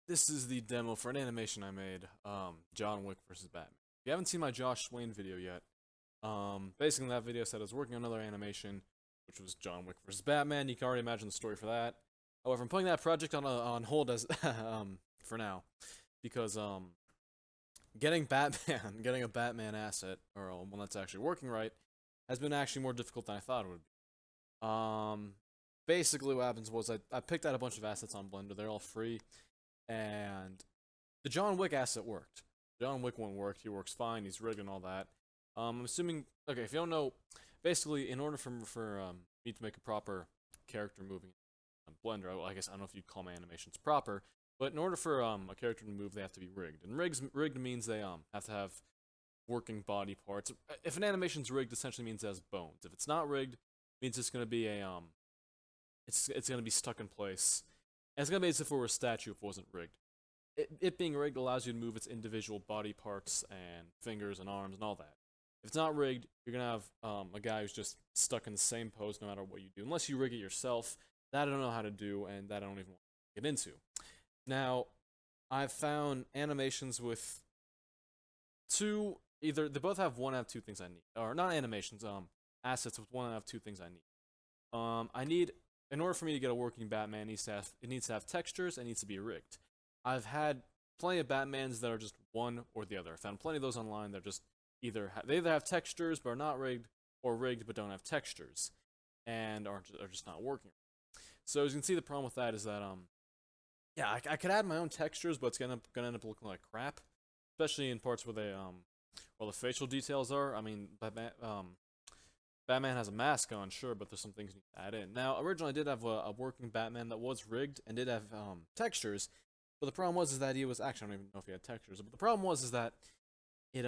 This is the demo for an animation I made, John Wick versus Batman. If you haven't seen my Josh Swain video yet, basically in that video said I was working on another animation, which was John Wick versus Batman. You can already imagine the story for that. However, I'm putting that project on hold as for now, because getting Batman, getting a Batman asset or one that's actually working right, has been actually more difficult than I thought it would be. Basically what happens was I picked out a bunch of assets on Blender. They're all free. And the John Wick asset worked. John Wick one worked. He works fine. He's rigged and all that. I'm assuming. Okay, if you don't know, basically, in order for me to make a proper character moving on Blender, I guess I don't know if you'd call my animations proper, but in order for a character to move, they have to be rigged. And rigged means they have to have working body parts. If an animation's rigged, essentially means it has bones. If it's not rigged, it means it's gonna be a it's gonna be stuck in place. And it's gonna be as if it were a statue if it wasn't rigged. It being rigged allows you to move its individual body parts and fingers and arms and all that. If it's not rigged, you're gonna have a guy who's just stuck in the same pose no matter what you do. Unless you rig it yourself, that I don't know how to do, and that I don't even want to get into. Now, I've found animations with either they both have one out of two things I need. Or not animations, assets with one out of two things I need. I need in order for me to get a working Batman, it needs to have textures and needs to be rigged. I've had plenty of Batmans that are just one or the other. I found plenty of those online that are just they either have textures but are not rigged, or rigged but don't have textures, and are just not working. So as you can see, the problem with that is that yeah, I could add my own textures, but it's gonna end up looking like crap, especially in parts where where the facial details are. I mean, Batman has a mask on, sure, but there's some things you need to add in. Now, originally I did have a working Batman that was rigged and did have textures, but the problem was that he was actually I don't even know if he had textures, but the problem was that it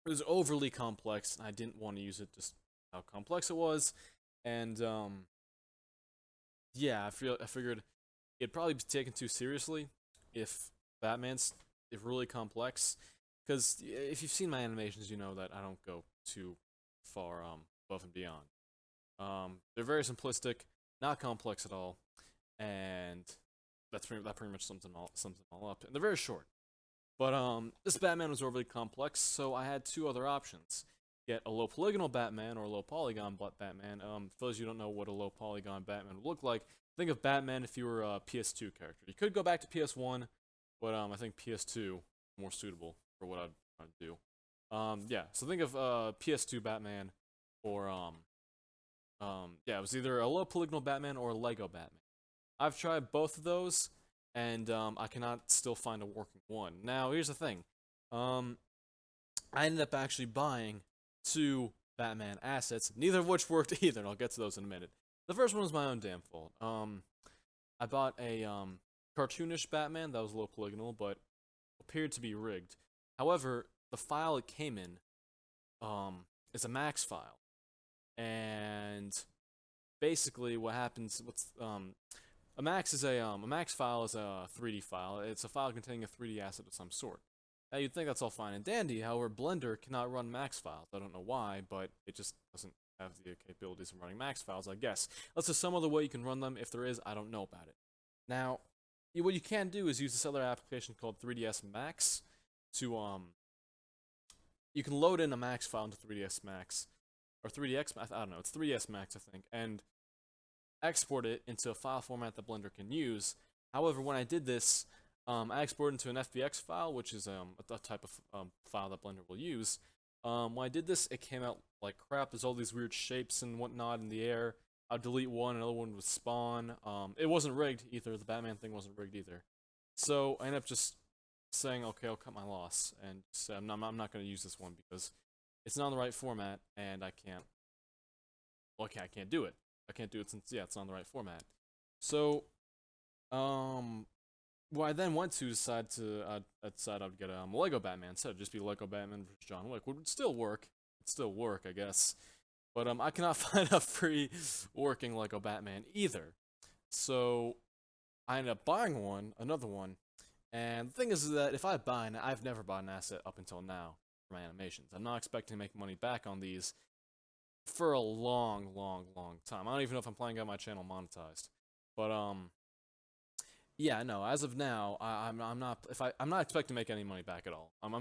was overly complex, and I didn't want to use it just how complex it was, and yeah, I figured it'd probably be taken too seriously if Batman's really complex, because if you've seen my animations, you know that I don't go too far above and beyond. They're very simplistic, not complex at all, and that pretty much sums them all up. And they're very short. But this Batman was overly complex, so I had two other options: get a low polygonal Batman or a low polygon Batman. For those of you who don't know what a low polygon Batman would look like, think of Batman if you were a PS2 character. You could go back to PS1, but I think PS2 more suitable for what I'd want to do. Yeah, so think of PS2 Batman, or yeah, it was either a low polygonal Batman or a Lego Batman. I've tried both of those, and I cannot still find a working one. Now, here's the thing. I ended up actually buying two Batman assets, neither of which worked either, and I'll get to those in a minute. The first one was my own damn fault. I bought a cartoonish Batman that was low polygonal, but appeared to be rigged. However, the file it came in is a max file, and basically what happens a max file is a 3D file. It's a file containing a 3D asset of some sort. Now you'd think that's all fine and dandy, however Blender cannot run max files. I don't know why, but it just doesn't have the capabilities of running max files, I guess. Unless there's some other way you can run them. If there is, I don't know about it. Now, what you can do is use this other application called 3ds Max to you can load in a max file into 3ds Max, or 3dx, I don't know, it's 3ds Max I think, and export it into a file format that Blender can use. However, when I did this, I exported into an FBX file, which is a type of file that Blender will use. When I did this, it came out like crap. There's all these weird shapes and whatnot in the air. I'd delete one, another one would spawn. It wasn't rigged either. The Batman thing wasn't rigged either. So I ended up just saying, okay, I'll cut my loss and say I'm not going to use this one because it's not in the right format, and I can't. Well, okay, I can't do it. I can't do it since it's not in the right format. So, what I then went to decide I'd get a Lego Batman instead. It'd just be Lego Batman vs John Wick. Would still work. It'd still work, I guess. But I cannot find a free working Lego Batman either. So I ended up buying another one. And the thing is that if I've never bought an asset up until now for my animations. I'm not expecting to make money back on these for a long, long, long time. I don't even know if I'm planning on my channel monetized. But Yeah, no. As of now, I'm not if I'm not expecting to make any money back at all. I'm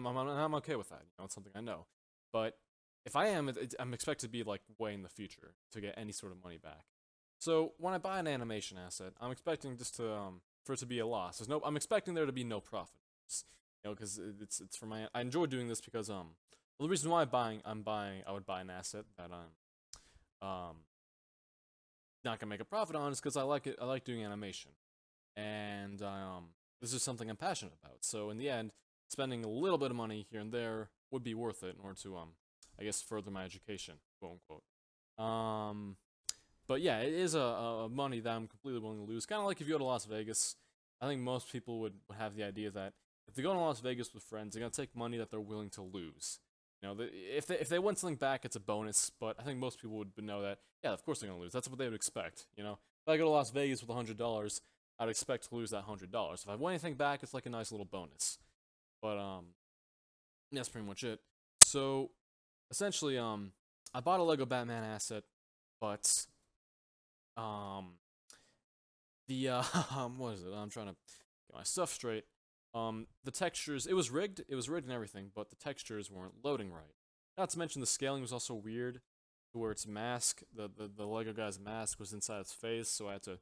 okay with that. You know, it's something I know. But if I am, I'm expected to be like way in the future to get any sort of money back. So when I buy an animation asset, I'm expecting just to for it to be a loss. I'm expecting there to be no profit. You know, because it's for my. I enjoy doing this because well, the reason why I would buy an asset that I'm not gonna make a profit on is because I like it. I like doing animation, and this is something I'm passionate about. So in the end, spending a little bit of money here and there would be worth it in order to I guess further my education, quote unquote. But yeah, it is a money that I'm completely willing to lose. Kind of like if you go to Las Vegas, I think most people would have the idea that if they go to Las Vegas with friends, they're gonna take money that they're willing to lose. You know, if they win something back, it's a bonus. But I think most people would know that. Yeah, of course they're gonna lose. That's what they would expect. You know, if I go to Las Vegas with $100, I'd expect to lose that $100. If I win anything back, it's like a nice little bonus. But that's pretty much it. So essentially, I bought a Lego Batman asset, but um, the what is it? I'm trying to get my stuff straight. The textures, it was rigged. It was rigged and everything, but the textures weren't loading right. Not to mention the scaling was also weird, to where its mask, the Lego guy's mask was inside its face, so I had to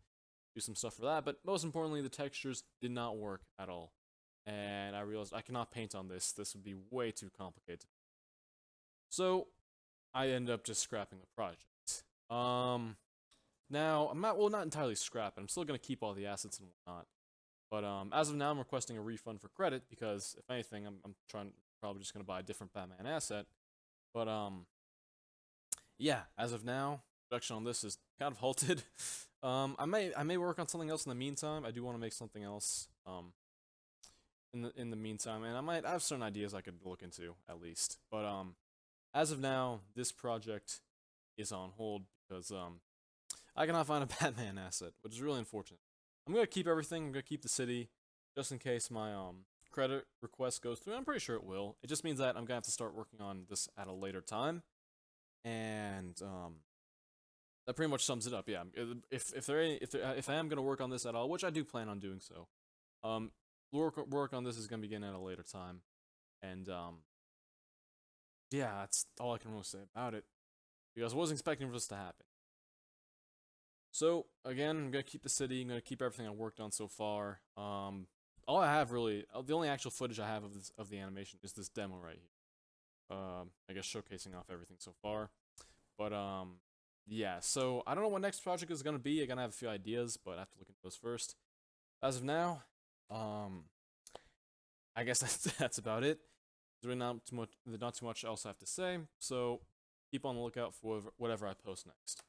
do some stuff for that. But most importantly, the textures did not work at all, and I realized I cannot paint on this. This would be way too complicated. So I ended up just scrapping the project. Now I'm not entirely scrapping. I'm still gonna keep all the assets and whatnot. But as of now, I'm requesting a refund for credit because if anything, I'm probably just gonna buy a different Batman asset. But yeah, as of now, production on this is kind of halted. I may work on something else in the meantime. I do want to make something else in the meantime, and I have certain ideas I could look into at least. But as of now, this project is on hold because I cannot find a Batman asset, which is really unfortunate. I'm gonna keep everything. I'm gonna keep the city, just in case my credit request goes through. I'm pretty sure it will. It just means that I'm gonna have to start working on this at a later time, and that pretty much sums it up. Yeah, if I am gonna work on this at all, which I do plan on doing so, work on this is gonna begin at a later time, and yeah, that's all I can really say about it because I wasn't expecting for this to happen. So again, I'm gonna keep the city. I'm gonna keep everything I worked on so far. All I have really, the only actual footage I have of the animation is this demo right here. I guess showcasing off everything so far. But yeah. So I don't know what next project is gonna be. I'm gonna have a few ideas, but I have to look into those first. As of now, I guess that's about it. There's really not too much else I have to say. So keep on the lookout for whatever I post next.